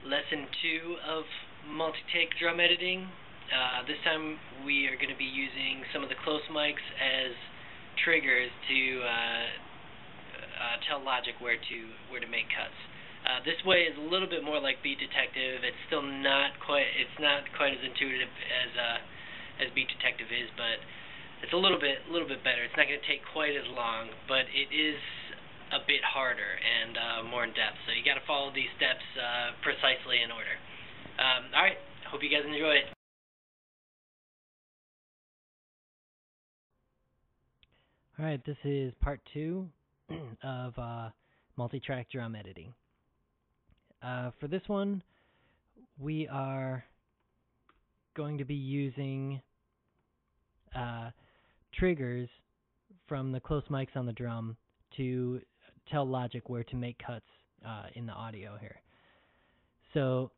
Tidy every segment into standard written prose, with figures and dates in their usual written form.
lesson 2 of multi-take drum editing. This time we are going to be using some of the close mics as triggers to tell Logic where to make cuts. This way is a little bit more like Beat Detective. It's still not quite as intuitive as Beat Detective is, but it's a little bit better. It's not going to take quite as long, but it is a bit harder and more in depth. So you got to follow these steps precisely in order. All right. Hope you guys enjoy it. All right. This is part 2 of multi-track drum editing. For this one, we are going to be using triggers from the close mics on the drum to tell Logic where to make cuts in the audio here. So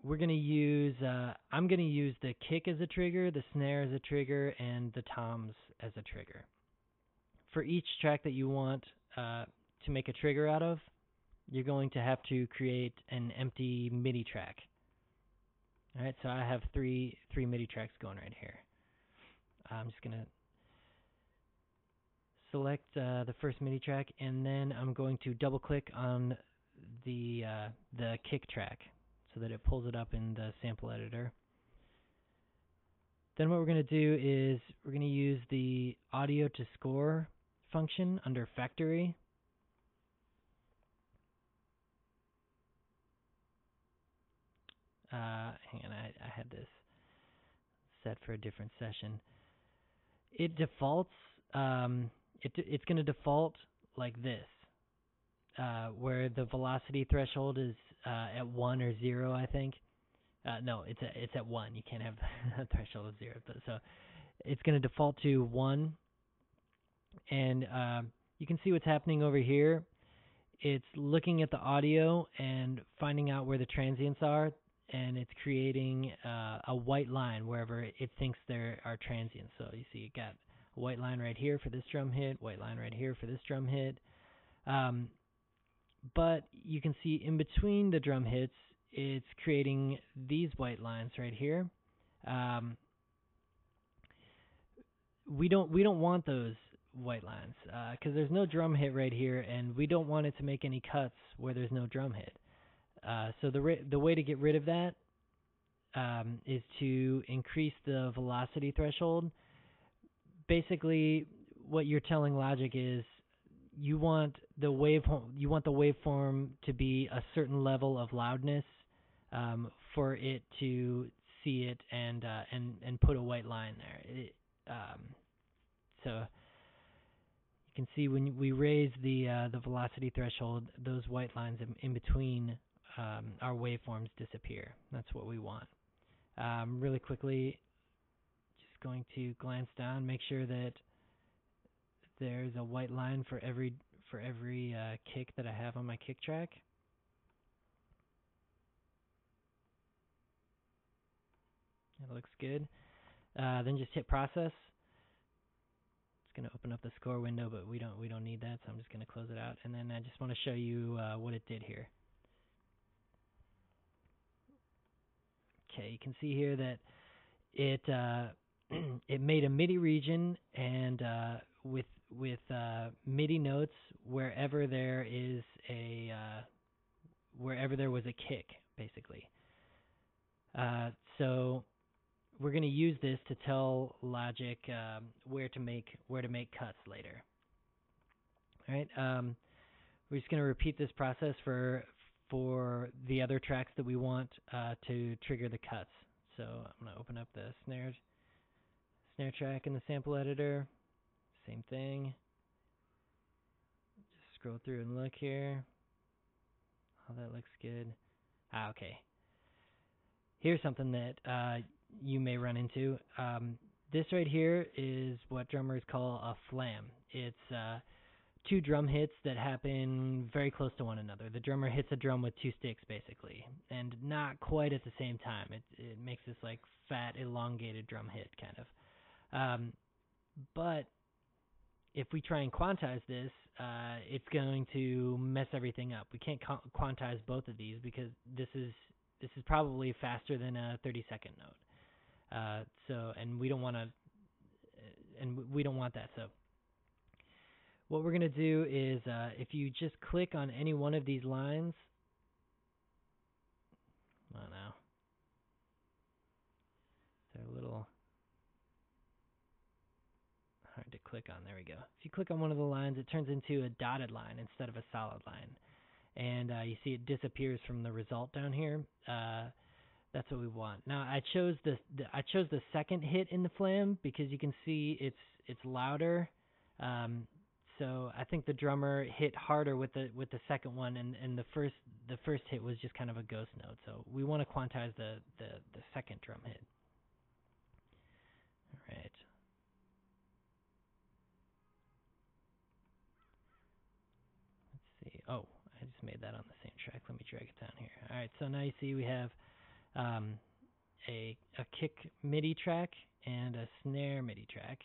we're going to use, I'm going to use the kick as a trigger, the snare as a trigger, and the toms as a trigger. For each track that you want to make a trigger out of, you're going to have to create an empty MIDI track. All right, so I have three MIDI tracks going right here. I'm just going to select the first MIDI track, and then I'm going to double-click on the kick track so that it pulls it up in the sample editor. Then what we're going to do is we're going to use the audio to score function under Factory. Hang on, I had this set for a different session. It defaults. It's going to default like this, where the velocity threshold is at 1 or 0, I think. No, it's at 1. You can't have a threshold of 0. But so it's going to default to 1, and you can see what's happening over here. It's looking at the audio and finding out where the transients are, and it's creating a white line wherever it thinks there are transients. So you see it got a white line right here for this drum hit, white line right here for this drum hit. But you can see in between the drum hits, it's creating these white lines right here. We don't want those white lines because there's no drum hit right here, and we don't want it to make any cuts where there's no drum hit. So the way to get rid of that is to increase the velocity threshold. Basically, what you're telling Logic is you want the waveform to be a certain level of loudness for it to see it and put a white line there. So you can see when we raise the velocity threshold, those white lines in between our waveforms disappear. That's what we want. Really quickly, just going to glance down, make sure that there's a white line for every kick that I have on my kick track. That looks good. Then just hit process. It's going to open up the score window, but we don't need that, so I'm just going to close it out. And then I just want to show you what it did here. Okay, you can see here that it it made a MIDI region, and with MIDI notes wherever there is wherever there was a kick, basically. So we're going to use this to tell Logic where to make cuts later. All right, we're just going to repeat this process for the other tracks that we want to trigger the cuts. So I'm going to open up the snare track in the sample editor. Same thing. Just scroll through and look here. Oh, that looks good. Okay. Here's something that you may run into. This right here is what drummers call a flam. It's two drum hits that happen very close to one another. The drummer hits a drum with two sticks, basically, and not quite at the same time. It makes this like fat, elongated drum hit, kind of. But if we try and quantize this, it's going to mess everything up. We can't quantize both of these because this is probably faster than a 30-second node. And we don't want to, and we don't want that. So what we're going to do is, if you just click on any one of these lines, oh no, they're a little hard to click on. There we go. If you click on one of the lines, it turns into a dotted line instead of a solid line, and you see it disappears from the result down here. That's what we want. Now I chose the second hit in the flam because you can see it's louder. So I think the drummer hit harder with the second one, and the first hit was just kind of a ghost note. So we want to quantize the second drum hit. All right. Let's see. Oh, I just made that on the same track. Let me drag it down here. All right. So now you see we have a kick MIDI track and a snare MIDI track.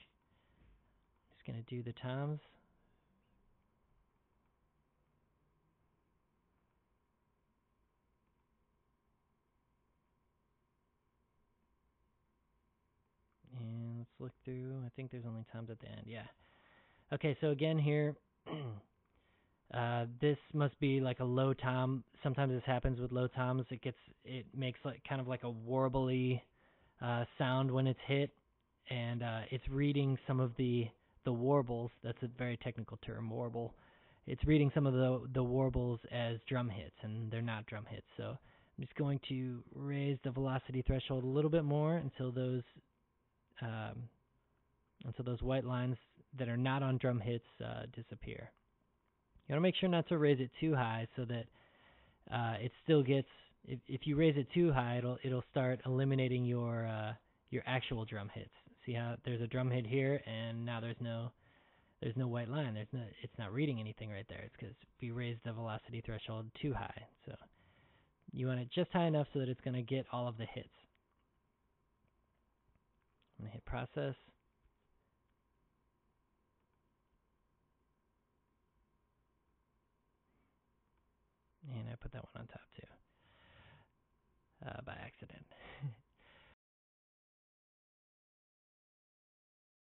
Just gonna do the toms. And let's look through. I think there's only toms at the end. Yeah. Okay, so again here, this must be like a low tom. Sometimes this happens with low toms. It makes like kind of like a warbly sound when it's hit, and it's reading some of the warbles. That's a very technical term, warble. It's reading some of the warbles as drum hits, and they're not drum hits. So I'm just going to raise the velocity threshold a little bit more until those white lines that are not on drum hits disappear. You want to make sure not to raise it too high so that it still gets. If you raise it too high, it'll start eliminating your actual drum hits. See how there's a drum hit here, and now there's no white line. It's not reading anything right there. It's because we raised the velocity threshold too high. So you want it just high enough so that it's going to get all of the hits. I'm going to hit process. And I put that one on top too, by accident.